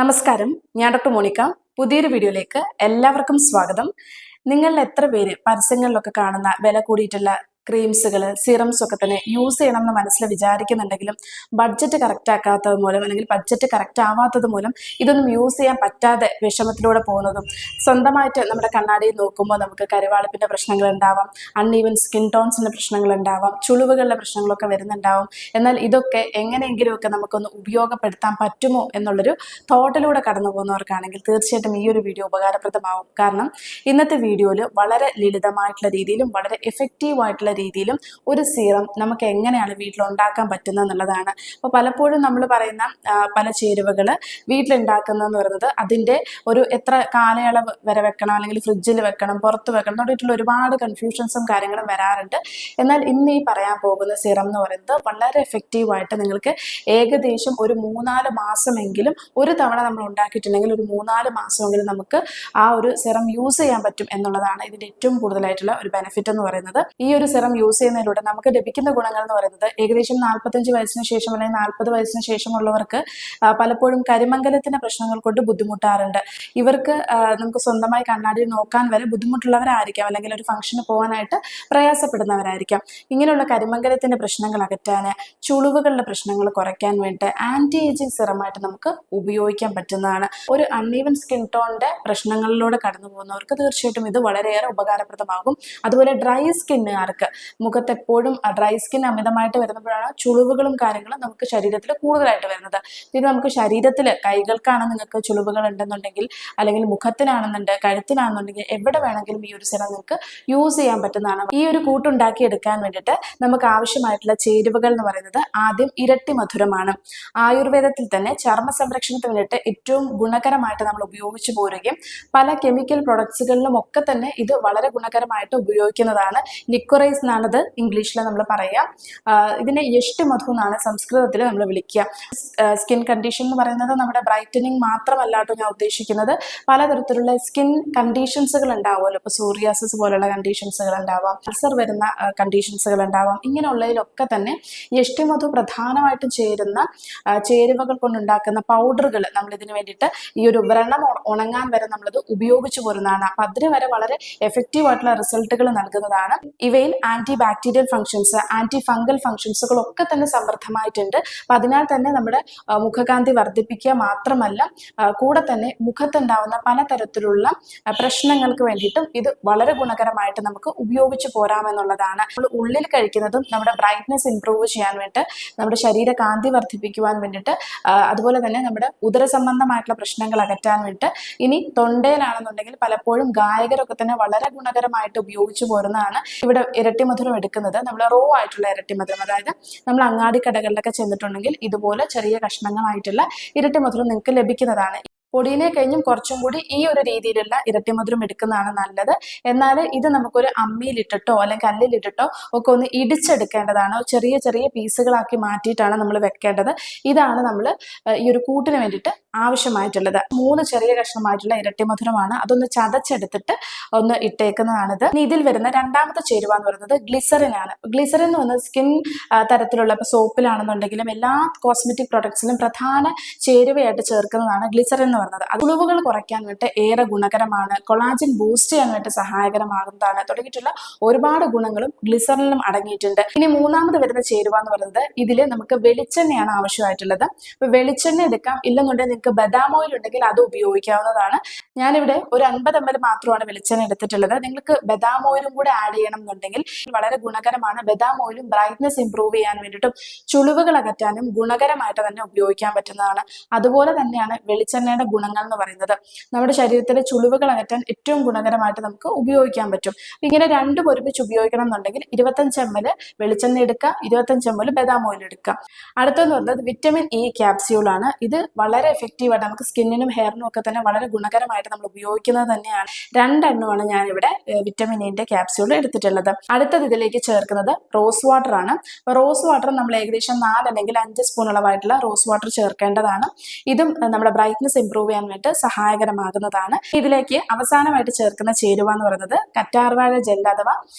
നമസ്കാരം, ഞാൻ doctor Monica. പുതിയൊരു വീഡിയോയിലേക്ക് എല്ലാവർക്കും സ്വാഗതം. നിങ്ങൾ എത്ര പേര് പരസ്യങ്ങളിലൊക്കെ കാണുന്ന വില കൂടിയിട്ടുള്ള ക്രീംസുകൾ, സിറംസ് ഒക്കെ തന്നെ യൂസ് ചെയ്യണം എന്ന് മനസ്സിൽ വിചാരിക്കുന്നുണ്ടെങ്കിലും ബഡ്ജറ്റ് കറക്റ്റ് ആക്കാത്തത് മൂലം അല്ലെങ്കിൽ ബഡ്ജറ്റ് കറക്റ്റ് ആവാത്തത് മൂലം ഇതൊന്നും യൂസ് ചെയ്യാൻ പറ്റാതെ വിഷമത്തിലൂടെ പോകുന്നതും, സ്വന്തമായിട്ട് നമ്മുടെ കണ്ണാടിയിൽ നോക്കുമ്പോൾ നമുക്ക് കരുവാളിപ്പിൻ്റെ പ്രശ്നങ്ങൾ ഉണ്ടാവാം, അൺഈവൻ സ്കിൻ ടോൺസിൻ്റെ പ്രശ്നങ്ങൾ ഉണ്ടാവാം, ചുളിവുകളുടെ പ്രശ്നങ്ങളൊക്കെ വരുന്നുണ്ടാവും. എന്നാൽ ഇതൊക്കെ എങ്ങനെയെങ്കിലുമൊക്കെ നമുക്കൊന്ന് ഉപയോഗപ്പെടുത്താൻ പറ്റുമോ എന്നുള്ളൊരു തോട്ടിലൂടെ കടന്നു പോകുന്നവർക്കാണെങ്കിൽ തീർച്ചയായിട്ടും ഈ ഒരു വീഡിയോ ഉപകാരപ്രദമാവും. കാരണം ഇന്നത്തെ വീഡിയോയിൽ വളരെ ലളിതമായിട്ടുള്ള രീതിയിലും വളരെ എഫക്റ്റീവായിട്ടുള്ള രീതിയിലും ഒരു സീറം നമുക്ക് എങ്ങനെയാണ് വീട്ടിൽ ഉണ്ടാക്കാൻ പറ്റുന്നത് എന്നുള്ളതാണ്. അപ്പോൾ പലപ്പോഴും നമ്മൾ പറയുന്ന പല ചേരുവകൾ വീട്ടിലുണ്ടാക്കുന്നതെന്ന് പറയുന്നത് അതിൻ്റെ ഒരു എത്ര കാലയളവ് വരെ വെക്കണം, അല്ലെങ്കിൽ ഫ്രിഡ്ജിൽ വെക്കണം, പുറത്ത് വെക്കണം തുടങ്ങിയിട്ടുള്ള ഒരുപാട് കൺഫ്യൂഷൻസും കാര്യങ്ങളും വരാറുണ്ട്. എന്നാൽ ഇന്ന് ഈ പറയാൻ പോകുന്ന സീറം എന്ന് പറയുന്നത് വളരെ എഫക്റ്റീവായിട്ട് നിങ്ങൾക്ക് ഏകദേശം ഒരു 3-4 മാസമെങ്കിലും ഒരു തവണ നമ്മൾ ഉണ്ടാക്കിയിട്ടുണ്ടെങ്കിൽ ഒരു 3-4 മാസമെങ്കിലും നമുക്ക് ആ ഒരു സിറം യൂസ് ചെയ്യാൻ പറ്റും എന്നുള്ളതാണ് ഇതിൻ്റെ ഏറ്റവും കൂടുതലായിട്ടുള്ള ഒരു ബെനിഫിറ്റ് എന്ന് പറയുന്നത്. ഈ ഒരു സിറം യൂസ് ചെയ്യുന്നതിലൂടെ നമുക്ക് ലഭിക്കുന്ന ഗുണങ്ങൾ എന്ന് പറയുന്നത് ഏകദേശം 45 വയസ്സിന് ശേഷം അല്ലെങ്കിൽ 40 വയസ്സിന് ശേഷമുള്ളവർക്ക് പലപ്പോഴും കരിമംഗലത്തിന്റെ പ്രശ്നങ്ങൾ കൊണ്ട് ബുദ്ധിമുട്ടാറുണ്ട്. ഇവർക്ക് നമുക്ക് സ്വന്തമായി കണ്ണാടിയിൽ നോക്കാൻ വരെ ബുദ്ധിമുട്ടുള്ളവരായിരിക്കാം, അല്ലെങ്കിൽ ഒരു ഫംഗ്ഷന് പോകാനായിട്ട് പ്രയാസപ്പെടുന്നവരായിരിക്കാം. ഇങ്ങനെയുള്ള കരിമംഗലത്തിന്റെ പ്രശ്നങ്ങൾ അകറ്റാൻ, ചുളിവുകളുടെ പ്രശ്നങ്ങൾ കുറയ്ക്കാൻ വേണ്ടി ആന്റി ഏജിങ് സിറമായിട്ട് നമുക്ക് ഉപയോഗിക്കാൻ പറ്റുന്നതാണ്. ഒരു അൺഈവൻ സ്കിൻ ടോണിന്റെ പ്രശ്നങ്ങളിലൂടെ കടന്നു പോകുന്നവർക്ക് തീർച്ചയായിട്ടും ഇത് വളരെയേറെ ഉപകാരപ്രദമാകും. അതുപോലെ ഡ്രൈ സ്കിന്നുകാർക്ക്, മുഖത്തെപ്പോഴും ഡ്രൈ സ്കിൻ അമിതമായിട്ട് വരുമ്പോഴാണ് ചുളിവുകളും കാര്യങ്ങളും നമുക്ക് ശരീരത്തിൽ കൂടുതലായിട്ട് വരുന്നത്. ഇത് നമുക്ക് ശരീരത്തിൽ, കൈകൾക്കാണ് നിങ്ങൾക്ക് ചുളിവുകൾ ഉണ്ടെന്നുണ്ടെങ്കിൽ, അല്ലെങ്കിൽ മുഖത്തിനാണെന്നുണ്ട്, കഴുത്തിനാണെന്നുണ്ടെങ്കിൽ എവിടെ വേണമെങ്കിലും ഈ ഒരു സിറം നിങ്ങൾക്ക് യൂസ് ചെയ്യാൻ പറ്റുന്നതാണ്. ഈ ഒരു കൂട്ടുണ്ടാക്കി എടുക്കാൻ വേണ്ടിയിട്ട് നമുക്ക് ആവശ്യമായിട്ടുള്ള ചേരുവകൾ എന്ന് പറയുന്നത് ആദ്യം ഇരട്ടി മധുരമാണ്. ആയുർവേദത്തിൽ തന്നെ ചർമ്മ സംരക്ഷണത്തിന് വേണ്ടിയിട്ട് ഏറ്റവും ഗുണകരമായിട്ട് നമ്മൾ ഉപയോഗിച്ചു പോരുകയും പല കെമിക്കൽ പ്രൊഡക്ട്സുകളിലും ഒക്കെ തന്നെ ഇത് വളരെ ഗുണകരമായിട്ട് ഉപയോഗിക്കുന്നതാണ്. ലിക്വറൈസ് എന്നാണത് ഇംഗ്ലീഷിൽ നമ്മൾ പറയുക. ഇതിനെ യഷ്ടി മധു എന്നാണ് സംസ്കൃതത്തിൽ നമ്മൾ വിളിക്കുക. സ്കിൻ കണ്ടീഷൻ എന്ന് പറയുന്നത് നമ്മുടെ ബ്രൈറ്റനിങ് മാത്രമല്ലാട്ടോ ഞാൻ ഉദ്ദേശിക്കുന്നത്, പലതരത്തിലുള്ള സ്കിൻ കണ്ടീഷൻസുകൾ ഉണ്ടാവുമല്ലോ. ഇപ്പോൾ സോറിയാസിസ് പോലുള്ള കണ്ടീഷൻസുകൾ ഉണ്ടാവാം, അൾസർ വരുന്ന കണ്ടീഷൻസുകൾ ഉണ്ടാവാം. ഇങ്ങനെയുള്ളതിലൊക്കെ തന്നെ യഷ്ടി മധു പ്രധാനമായിട്ടും ചേരുന്ന ചേരുവകൾ കൊണ്ടുണ്ടാക്കുന്ന പൗഡറുകൾ നമ്മൾ ഇതിന് വേണ്ടിയിട്ട് ഈ ഒരു വ്രണം ഉണങ്ങാൻ വരെ നമ്മളത് ഉപയോഗിച്ചു പോരുന്നതാണ്. അപ്പം അതിന് വരെ വളരെ എഫക്റ്റീവ് ആയിട്ടുള്ള റിസൾട്ടുകൾ നൽകുന്നതാണ്. ഇവയിൽ anti bacterial functions, anti fungal ഫംഗ്ഷൻസുകളൊക്കെ തന്നെ സമൃദ്ധമായിട്ടുണ്ട്. അപ്പം അതിനാൽ തന്നെ നമ്മുടെ മുഖകാന്തി വർദ്ധിപ്പിക്കുക മാത്രമല്ല, കൂടെ തന്നെ മുഖത്തുണ്ടാവുന്ന പലതരത്തിലുള്ള പ്രശ്നങ്ങൾക്ക് വേണ്ടിയിട്ടും ഇത് വളരെ ഗുണകരമായിട്ട് നമുക്ക് ഉപയോഗിച്ച് പോരാമെന്നുള്ളതാണ്. നമ്മൾ ഉള്ളിൽ കഴിക്കുന്നതും നമ്മുടെ ബ്രൈറ്റ്നസ് ഇംപ്രൂവ് ചെയ്യാൻ വേണ്ടിയിട്ട്, നമ്മുടെ ശരീരകാന്തി വർദ്ധിപ്പിക്കുവാൻ വേണ്ടിയിട്ട്, അതുപോലെ തന്നെ നമ്മുടെ ഉദര സംബന്ധമായിട്ടുള്ള പ്രശ്നങ്ങൾ അകറ്റാൻ വേണ്ടിയിട്ട്, ഇനി തൊണ്ടയിലാണെന്നുണ്ടെങ്കിൽ പലപ്പോഴും ഗായകരൊക്കെ തന്നെ വളരെ ഗുണകരമായിട്ട് ഉപയോഗിച്ചു പോരുന്നതാണ്. ഇവിടെ ഇരട്ടി മധുരം എടുക്കുന്നത് നമ്മൾ റോ ആയിട്ടുള്ള ഇരട്ടി മധുരം, അതായത് നമ്മൾ അങ്ങാടി കടകളിലൊക്കെ ചെന്നിട്ടുണ്ടെങ്കിൽ ഇതുപോലെ ചെറിയ കഷ്ണങ്ങളായിട്ടുള്ള ഇരട്ടി മധുരം നിങ്ങൾക്ക് ലഭിക്കുന്നതാണ്. പൊടിയിനെ കഴിഞ്ഞും കുറച്ചും കൂടി ഈ ഒരു രീതിയിലുള്ള ഇരട്ടിമധുരം എടുക്കുന്നതാണ് നല്ലത്. എന്നാൽ ഇത് നമുക്കൊരു അമ്മിയിലിട്ടിട്ടോ അല്ലെങ്കിൽ കല്ലിലിട്ടിട്ടോ ഒക്കെ ഒന്ന് ഇടിച്ചെടുക്കേണ്ടതാണ്. ചെറിയ ചെറിയ പീസുകളാക്കി മാറ്റിയിട്ടാണ് നമ്മൾ വെക്കേണ്ടത്. ഇതാണ് നമ്മൾ ഈ ഒരു കൂട്ടിന് വേണ്ടിയിട്ട് ആവശ്യമായിട്ടുള്ളത്. 3 ചെറിയ കഷ്ണമായിട്ടുള്ള ഇരട്ടിമധുരമാണ്. അതൊന്ന് ചതച്ചെടുത്തിട്ട് ഒന്ന് ഇട്ടേക്കുന്നതാണിത്. ഇനി ഇതിൽ വരുന്ന രണ്ടാമത്തെ ചേരുവ എന്ന് പറയുന്നത് ഗ്ലിസറിൻ ആണ്. ഗ്ലിസറിൻ എന്ന് പറയുന്നത് സ്കിൻ തരത്തിലുള്ള, ഇപ്പോൾ സോപ്പിലാണെന്നുണ്ടെങ്കിലും എല്ലാ കോസ്മെറ്റിക് പ്രൊഡക്ട്സിലും പ്രധാന ചേരുവയായിട്ട് ചേർക്കുന്നതാണ് ഗ്ലിസറിൻ എന്ന് പറയുന്നത്. ചുളിവുകൾ കുറയ്ക്കാൻ വേണ്ടി ഏറെ ഗുണകരമാണ്. കൊളാജൻ ബൂസ്റ്റ് ചെയ്യാൻ വേണ്ടി സഹായകരമാകുന്നതാണ്. തുടങ്ങിയിട്ടുള്ള ഒരുപാട് ഗുണങ്ങളും ഗ്ലിസറിനിലും അടങ്ങിയിട്ടുണ്ട്. ഇനി മൂന്നാമത് വരുന്ന ചേരുവ എന്ന് പറയുന്നത് ഇതിൽ നമുക്ക് വെളിച്ചെണ്ണയാണ് ആവശ്യമായിട്ടുള്ളത്. അപ്പൊ വെളിച്ചെണ്ണ എടുക്കാം, ഇല്ലെന്നുണ്ടെങ്കിൽ നിങ്ങൾക്ക് ബദാം ഓയിൽ ഉണ്ടെങ്കിൽ അത് ഉപയോഗിക്കാവുന്നതാണ്. ഞാനിവിടെ ഒരു 50 ml മാത്രമാണ് വെളിച്ചെണ്ണ എടുത്തിട്ടുള്ളത്. നിങ്ങൾക്ക് ബദാം ഓയിലും കൂടെ ആഡ് ചെയ്യണം എന്നുണ്ടെങ്കിൽ വളരെ ഗുണകരമാണ്. ബദാം ഓയിലും ബ്രൈറ്റ്നസ് ഇംപ്രൂവ് ചെയ്യാൻ വേണ്ടിയിട്ടും ചുളിവുകൾ അകറ്റാനും ഗുണകരമായിട്ട് തന്നെ ഉപയോഗിക്കാൻ പറ്റുന്നതാണ്. അതുപോലെ തന്നെയാണ് വെളിച്ചെണ്ണയുടെ ഗുണങ്ങൾ എന്ന് പറയുന്നത്. നമ്മുടെ ശരീരത്തിലെ ചുളിവുകൾ അകറ്റാൻ ഏറ്റവും ഗുണകരമായിട്ട് നമുക്ക് ഉപയോഗിക്കാൻ പറ്റും. ഇങ്ങനെ രണ്ടും ഒരുമിച്ച് ഉപയോഗിക്കണം എന്നുണ്ടെങ്കിൽ 25 ml വെളിച്ചെണ്ണ എടുക്കുക, 25 ml ബദാം ഓയിൽ എടുക്കുക. അടുത്തെന്ന് പറയുന്നത് വിറ്റമിൻ ഇ ക്യാപ്സ്യൂളാണ്. ഇത് വളരെ എഫക്റ്റീവായിട്ട് നമുക്ക് സ്കിന്നിനും ഹെയറിനും ഒക്കെ തന്നെ വളരെ ഗുണകരമായിട്ട് നമ്മൾ ഉപയോഗിക്കുന്നത് തന്നെയാണ്. 2 എണ്ണമാണ് ഞാനിവിടെ വിറ്റമിൻ ഇന്റെ ക്യാപ്സ്യൂൾ എടുത്തിട്ടുള്ളത്. അടുത്തത് ഇതിലേക്ക് ചേർക്കുന്നത് റോസ് വാട്ടർ ആണ്. റോസ് വാട്ടർ നമ്മൾ ഏകദേശം 4 അല്ലെങ്കിൽ 5 സ്പൂൺ അളവായിട്ടുള്ള റോസ് വാട്ടർ ചേർക്കേണ്ടതാണ്. ഇതും നമ്മുടെ ബ്രൈറ്റ്നസ് ഇംപ്രൂവ് ഇംപ്രൂവ് ചെയ്യാൻ വേണ്ടി സഹായകരമാകുന്നതാണ്. ഇതിലേക്ക് അവസാനമായിട്ട് ചേർക്കുന്ന ചേരുവ എന്ന് പറയുന്നത് കറ്റാർവാഴ ജെൽ അഥവാ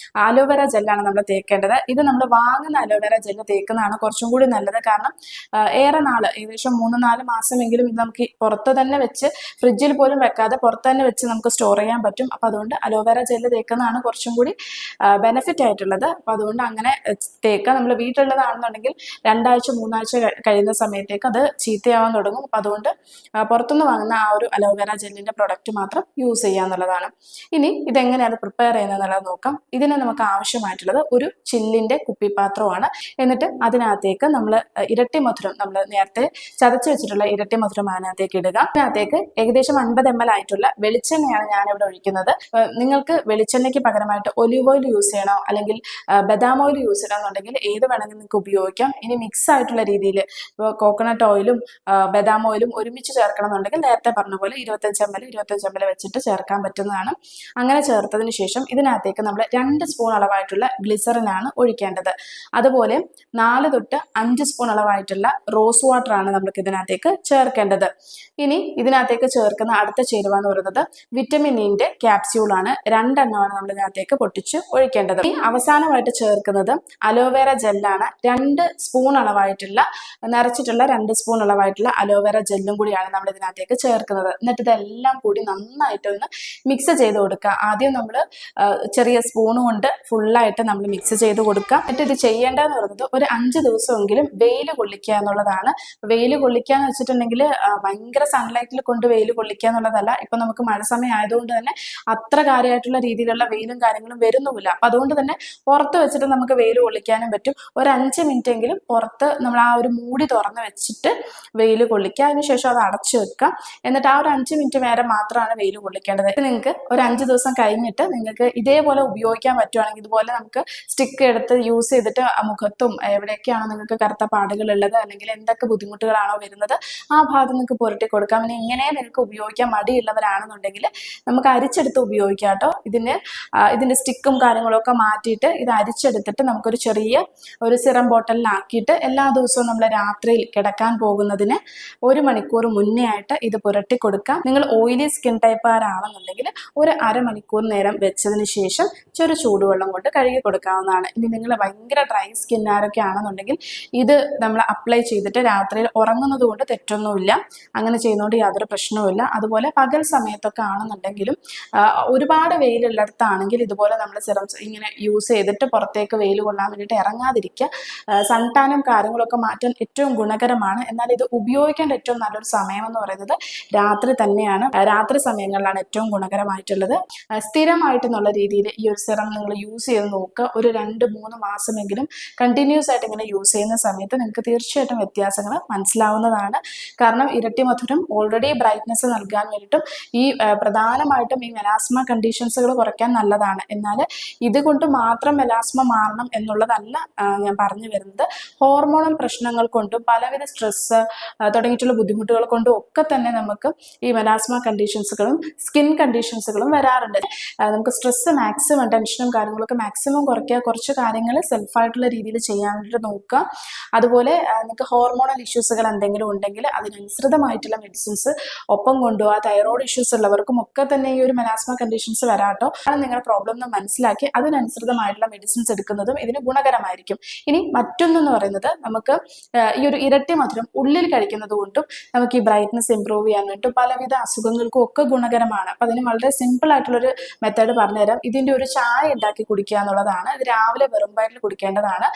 ആലോവേര ജെല്ലാണ് നമ്മൾ തേക്കേണ്ടത്. ഇത് നമ്മൾ വാങ്ങുന്ന അലോവേര ജെല്ല് തേക്കുന്നതാണ് കുറച്ചും കൂടി നല്ലത്. കാരണം ഏറെ നാള് ഏകദേശം 3-4 മാസമെങ്കിലും ഇത് നമുക്ക് പുറത്ത് തന്നെ വെച്ച് ഫ്രിഡ്ജിൽ പോലും വെക്കാതെ പുറത്ത് തന്നെ വെച്ച് നമുക്ക് സ്റ്റോർ ചെയ്യാൻ പറ്റും. അപ്പൊ അതുകൊണ്ട് അലോവേര ജെല്ല് തേക്കുന്നതാണ് കുറച്ചും കൂടി ബെനിഫിറ്റ് ആയിട്ടുള്ളത്. അപ്പൊ അതുകൊണ്ട് അങ്ങനെ തേക്കുക. നമ്മൾ വീട്ടിലുള്ളതാണെന്നുണ്ടെങ്കിൽ 2 ആഴ്ച 3 ആഴ്ച കഴിയുന്ന സമയത്തേക്ക് അത് ചീത്തയാവാൻ തുടങ്ങും. അപ്പൊ അതുകൊണ്ട് പുറത്തുനിന്ന് വാങ്ങുന്ന ആ ഒരു അലോവേര ജെല്ലിന്റെ പ്രൊഡക്റ്റ് മാത്രം യൂസ് ചെയ്യാന്നുള്ളതാണ്. ഇനി ഇതെങ്ങനെയാണ് പ്രിപ്പയർ ചെയ്യുന്നത് നോക്കാം. ഇതിന് നമുക്ക് ആവശ്യമായിട്ടുള്ളത് ഒരു ചില്ലിന്റെ കുപ്പിപ്പാത്രമാണ്. എന്നിട്ട് അതിനകത്തേക്ക് നമ്മൾ ഇരട്ടി മധുരം, നമ്മൾ നേരത്തെ ചതച്ച് വെച്ചിട്ടുള്ള ഇരട്ടി മധുരം അതിനകത്തേക്ക് ഇടുക. അതിനകത്തേക്ക് ഏകദേശം 50 ml ആയിട്ടുള്ള വെളിച്ചെണ്ണയാണ് ഞാനിവിടെ ഒഴിക്കുന്നത്. നിങ്ങൾക്ക് വെളിച്ചെണ്ണയ്ക്ക് പകരമായിട്ട് ഒലിവ് ഓയിൽ യൂസ് ചെയ്യണോ അല്ലെങ്കിൽ ബദാം ഓയിൽ യൂസ് ചെയ്യണമെന്നുണ്ടെങ്കിൽ ഏത് വേണമെങ്കിൽ നിങ്ങൾക്ക് ഉപയോഗിക്കാം. ഇനി മിക്സ് ആയിട്ടുള്ള രീതിയിൽ ഇപ്പോൾ കോക്കനട്ട് ഓയിലും ബദാം ഓയിലും ഒരുമിച്ച് ചേർക്കണം എന്നുണ്ടെങ്കിൽ നേരത്തെ പറഞ്ഞ പോലെ 25 ml വെച്ചിട്ട് ചേർക്കാൻ പറ്റുന്നതാണ്. അങ്ങനെ ചേർത്തതിന് ശേഷം ഇതിനകത്തേക്ക് നമ്മൾ 2 സ്പൂൺ അളവായിട്ടുള്ള ഗ്ലിസറിനാണ് ഒഴിക്കേണ്ടത്. അതുപോലെ 4 തൊട്ട് 5 സ്പൂൺ അളവായിട്ടുള്ള റോസ് വാട്ടർ ആണ് നമുക്ക് ഇതിനകത്തേക്ക് ചേർക്കേണ്ടത്. ഇനി ഇതിനകത്തേക്ക് ചേർക്കുന്ന അടുത്ത ചേരുവ എന്ന് പറയുന്നത് വിറ്റമിൻ ഇന്റെ ക്യാപ്സ്യൂളാണ്. 2 എണ്ണമാണ് നമ്മൾ ഇതിനകത്തേക്ക് പൊട്ടിച്ച് ഒഴിക്കേണ്ടത്. ഇനി അവസാനമായിട്ട് ചേർക്കുന്നത് അലോവേര ജെല്ലാണ്. 2 സ്പൂൺ അളവായിട്ടുള്ള നിറച്ചിട്ടുള്ള 2 സ്പൂൺ അളവായിട്ടുള്ള അലോവേര ജെല്ലും കൂടിയാണ് നമ്മൾ ഇതിനകത്തേക്ക് ചേർക്കുന്നത്. എന്നിട്ട് ഇതെല്ലാം കൂടി നന്നായിട്ടൊന്ന് മിക്സ് ചെയ്ത് കൊടുക്കുക. ആദ്യം നമ്മൾ ചെറിയ സ്പൂൺ കൊണ്ട് ഫുള്ളായിട്ട് നമ്മൾ മിക്സ് ചെയ്ത് കൊടുക്കുക. എന്നിട്ട് ഇത് ചെയ്യേണ്ടതെന്ന് പറയുന്നത് ഒരു 5 ദിവസമെങ്കിലും വെയിൽ കൊള്ളിക്കുക എന്നുള്ളതാണ്. വെയിൽ കൊള്ളിക്കുക എന്ന് വെച്ചിട്ടുണ്ടെങ്കിൽ ഭയങ്കര സൺലൈറ്റിൽ കൊണ്ട് വെയിൽ കൊള്ളിക്കുക എന്നുള്ളതല്ല. ഇപ്പൊ നമുക്ക് മഴ സമയം ആയതുകൊണ്ട് തന്നെ അത്ര കാര്യമായിട്ടുള്ള രീതിയിലുള്ള വെയിലും കാര്യങ്ങളും വരുന്നുമില്ല. അപ്പൊ അതുകൊണ്ട് തന്നെ പുറത്ത് വെച്ചിട്ട് നമുക്ക് വെയിൽ കൊള്ളിക്കാനും പറ്റും. ഒരു 5 മിനിറ്റ് എങ്കിലും പുറത്ത് നമ്മൾ ആ ഒരു മൂടി തുറന്ന് വെച്ചിട്ട് വെയിൽ കൊള്ളിക്കുക. അതിനുശേഷം അത് അടച്ചു വെക്കുക. എന്നിട്ട് ആ ഒരു 5 മിനിറ്റ് നേരം മാത്രമാണ് വെയിൽ കൊള്ളിക്കേണ്ടത്. നിങ്ങൾക്ക് ഒരു 5 ദിവസം കഴിഞ്ഞിട്ട് നിങ്ങൾക്ക് ഇതേപോലെ ഉപയോഗിക്കാൻ പറ്റുവാണെങ്കിൽ ഇതുപോലെ നമുക്ക് സ്റ്റിക്ക് എടുത്ത് യൂസ് ചെയ്തിട്ട് മുഖത്തും എവിടെയൊക്കെയാണോ നിങ്ങൾക്ക് കറുത്ത പാടുകൾ ഉള്ളത് അല്ലെങ്കിൽ എന്തൊക്കെ ബുദ്ധിമുട്ടുകളാണോ വരുന്നത് ആ ഭാഗത്ത് നിങ്ങൾക്ക് പുരട്ടി കൊടുക്കാം. ഇനി ഇങ്ങനെ നിങ്ങൾക്ക് ഉപയോഗിക്കാൻ മടിയുള്ളവരാണെന്നുണ്ടെങ്കിൽ നമുക്ക് അരിച്ചെടുത്ത് ഉപയോഗിക്കാം കേട്ടോ. ഇതിന്റെ സ്റ്റിക്കും കാര്യങ്ങളും ഒക്കെ മാറ്റിയിട്ട് ഇത് അരിച്ചെടുത്തിട്ട് നമുക്കൊരു ചെറിയ ഒരു സിറം ബോട്ടലിലാക്കിയിട്ട് എല്ലാ ദിവസവും നമ്മൾ രാത്രിയിൽ കിടക്കാൻ പോകുന്നതിന് 1 മണിക്കൂർ മുന്നേ ആയിട്ട് ഇത് പുരട്ടി കൊടുക്കാം. നിങ്ങൾ ഓയിലി സ്കിൻ ടൈപ്പുകാരാണെന്നുണ്ടെങ്കിൽ ഒരു അരമണിക്കൂർ നേരം വെച്ചതിന് ശേഷം ചെറു ചൂടുവെള്ളം കൊണ്ട് കഴുകി കൊടുക്കാവുന്നതാണ്. ഇനി നിങ്ങൾ ഭയങ്കര ഡ്രൈ സ്കിന്നാരൊക്കെ ആണെന്നുണ്ടെങ്കിൽ ഇത് നമ്മൾ അപ്ലൈ ചെയ്തിട്ട് രാത്രിയിൽ ഉറങ്ങുന്നത് കൊണ്ട് തെറ്റൊന്നുമില്ല. അങ്ങനെ ചെയ്യുന്നതുകൊണ്ട് യാതൊരു പ്രശ്നവുമില്ല. അതുപോലെ പകൽ സമയത്തൊക്കെ ആണെന്നുണ്ടെങ്കിലും ഒരുപാട് വെയിലുള്ളിടത്താണെങ്കിൽ ഇതുപോലെ നമ്മൾ സിറംസ് ഇങ്ങനെ യൂസ് ചെയ്തിട്ട് പുറത്തേക്ക് വെയിൽ കൊള്ളാൻ വേണ്ടിയിട്ട് ഇറങ്ങാതിരിക്കുക. സൺടാനും കാര്യങ്ങളൊക്കെ മാറ്റാൻ ഏറ്റവും ഗുണകരമാണ്. എന്നാൽ ഇത് ഉപയോഗിക്കേണ്ട ഏറ്റവും നല്ലൊരു സമയം എന്ന് പറയുന്നത് രാത്രി തന്നെയാണ്. രാത്രി സമയങ്ങളിലാണ് ഏറ്റവും ഗുണകരമായിട്ടുള്ളത്. സ്ഥിരമായിട്ടെന്നുള്ള രീതിയിൽ ഈ ഒരു സിറം നിങ്ങൾ യൂസ് ചെയ്ത് നോക്കുക. ഒരു 2-3 മാസമെങ്കിലും കണ്ടിന്യൂസ് ആയിട്ട് ഇങ്ങനെ യൂസ് ചെയ്യുന്ന സമയത്ത് നിങ്ങൾക്ക് തീർച്ചയായിട്ടും വ്യത്യാസങ്ങൾ മനസ്സിലാവുന്നതാണ്. കാരണം ഇരട്ടി മധുരം ഓൾറെഡി ബ്രൈറ്റ്നസ് നൽകാൻ വേണ്ടിയിട്ടും ഈ പ്രധാനമായിട്ടും ഈ മെലാസ്മ കണ്ടീഷൻസുകൾ കുറയ്ക്കാൻ നല്ലതാണ്. എന്നാൽ ഇതുകൊണ്ട് മാത്രം മെലാസ്മ മാറണം എന്നുള്ളതല്ല ഞാൻ പറഞ്ഞു വരുന്നത്. ഹോർമോണൽ പ്രശ്നങ്ങൾ കൊണ്ടും പലവിധ സ്ട്രെസ് തുടങ്ങിയിട്ടുള്ള ബുദ്ധിമുട്ടുകൾ കൊണ്ടും ഒക്കെ തന്നെ നമുക്ക് ഈ മെലാസ്മ കണ്ടീഷൻസുകളും സ്കിൻ കണ്ടീഷൻസുകളും വരാറുണ്ട്. നമുക്ക് സ്ട്രെസ് മാക്സിമം, ടെൻഷനും കാര്യങ്ങളൊക്കെ മാക്സിമം കുറയ്ക്കുക. കുറച്ച് കാര്യങ്ങൾ സെൽഫായിട്ടുള്ള രീതിയിൽ ചെയ്യാൻ വേണ്ടിയിട്ട് നോക്കുക. അതുപോലെ നിങ്ങൾക്ക് ഹോർമോണൽ ഇഷ്യൂസുകൾ എന്തെങ്കിലും ഉണ്ടെങ്കിൽ അതിനനുസൃതമായിട്ടുള്ള മെഡിസിൻസ് ഒപ്പം കൊണ്ടുപോകുക. തൈറോയ്ഡ് ഇഷ്യൂസ് ഉള്ളവർക്കും ഒക്കെ തന്നെ ഈ ഒരു മെലാസ്മ കണ്ടീഷൻസ് വരാട്ടോ. അത് നിങ്ങളുടെ പ്രോബ്ലം ഒന്ന് മനസ്സിലാക്കി അതിനനുസൃതമായിട്ടുള്ള മെഡിസിൻസ് എടുക്കുന്നതും ഇതിന് ഗുണകരമായിരിക്കും. ഇനി മറ്റൊന്നെന്ന് പറയുന്നത് നമുക്ക് ഈ ഒരു ഇരട്ടി മധുരം ഉള്ളിൽ കഴിക്കുന്നത് കൊണ്ടും നമുക്ക് ഈ ബ്രൈറ്റ്നസ് ഇംപ്രൂവ് ചെയ്യാൻ വേണ്ടിയിട്ടും പലവിധ അസുഖങ്ങൾക്കും ഒക്കെ ഗുണകരമാണ്. അപ്പൊ അതിന് വളരെ സിമ്പിൾ ആയിട്ടുള്ളൊരു മെത്തേഡ് പറഞ്ഞുതരാം. ഇതിന്റെ ഒരു ചായ ഉണ്ടാക്കി കുടിക്കുക എന്നുള്ളതാണ്. ഇത് രാവിലെ വെറും വയറ്റിൽ കുടിക്കേണ്ടതാണ്.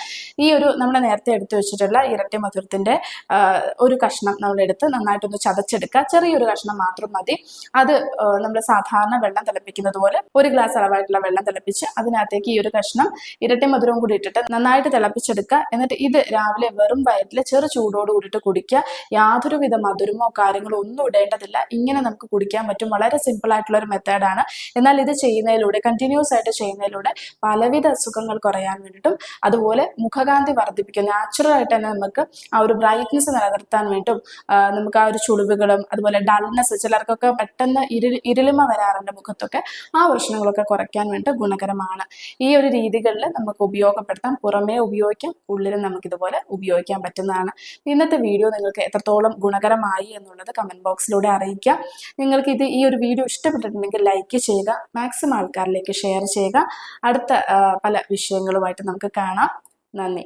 ഈ ഒരു നമ്മൾ നേരത്തെ എടുത്തു വെച്ചിട്ടുള്ള ഇരട്ടി മധുരത്തിന്റെ ഒരു കഷ്ണം നമ്മളെടുത്ത് നന്നായിട്ടൊന്ന് ചതച്ചെടുക്കുക. ചെറിയൊരു കഷ്ണം മാത്രം മതി. അത് നമ്മൾ സാധാരണ വെള്ളം തിളപ്പിക്കുന്നത് പോലെ 1 ഗ്ലാസ് അളവായിട്ടുള്ള വെള്ളം തിളപ്പിച്ച് അതിനകത്തേക്ക് ഈ ഒരു കഷ്ണം ഇരട്ടി മധുരവും കൂടി ഇട്ടിട്ട് നന്നായിട്ട് തിളപ്പിച്ചെടുക്കുക. എന്നിട്ട് ഇത് രാവിലെ വെറും വയറ്റിൽ ചെറു ചൂടോട് കൂടിയിട്ട് കുടിക്കുക. യാതൊരുവിധ മധുരമോ കാര്യങ്ങളോ ഒന്നും ഇടേണ്ടതില്ല. ഇങ്ങനെ നമുക്ക് കുടിക്കാൻ പറ്റും. വളരെ സിമ്പിൾ ആയിട്ടുള്ള ഒരു മെത്തേഡാണ്. എന്നാൽ ഇത് ചെയ്യുന്നതിലൂടെ, കണ്ടിന്യൂസ് ആയിട്ട് ചെയ്യുന്നതിലൂടെ പലവിധ അസുഖങ്ങൾ കുറയാൻ വേണ്ടിയിട്ടും അതുപോലെ മുഖകാന്തി വർദ്ധിപ്പിക്കും. നാച്ചുറൽ ആയിട്ട് തന്നെ നമുക്ക് ആ ഒരു ബ്രൈറ്റ്നസ് നിലനിർത്താൻ വേണ്ടിയിട്ടും നമുക്ക് ആ ഒരു ചുളിവുകളും അതുപോലെ ഡൾനെസ്, ചിലർക്കൊക്കെ പെട്ടെന്ന് ഇരുളിമ വരാറുണ്ട് മുഖത്തൊക്കെ, ആ പ്രശ്നങ്ങളൊക്കെ കുറയ്ക്കാൻ വേണ്ടി ഗുണകരമാണ്. ഈ ഒരു രീതികളിൽ നമുക്ക് ഉപയോഗപ്പെടുത്താം. പുറമേ ഉപയോഗിക്കാം, ഉള്ളിലും നമുക്ക് ഇതുപോലെ ഉപയോഗിക്കാൻ പറ്റുന്നതാണ്. ഇന്നത്തെ വീഡിയോ നിങ്ങൾക്ക് എത്രത്തോളം ഗുണകരമായി എന്നുള്ളത് കമന്റ് കമൻറ്റ് ബോക്സിലൂടെ അറിയിക്കുക. നിങ്ങൾക്ക് ഈ ഒരു വീഡിയോ ഇഷ്ടപ്പെട്ടിട്ടുണ്ടെങ്കിൽ ലൈക്ക് ചെയ്യുക, മാക്സിമം ആൾക്കാരിലേക്ക് ഷെയർ ചെയ്യുക. അടുത്ത പല വിഷയങ്ങളുമായിട്ട് നമുക്ക് കാണാം. നന്ദി.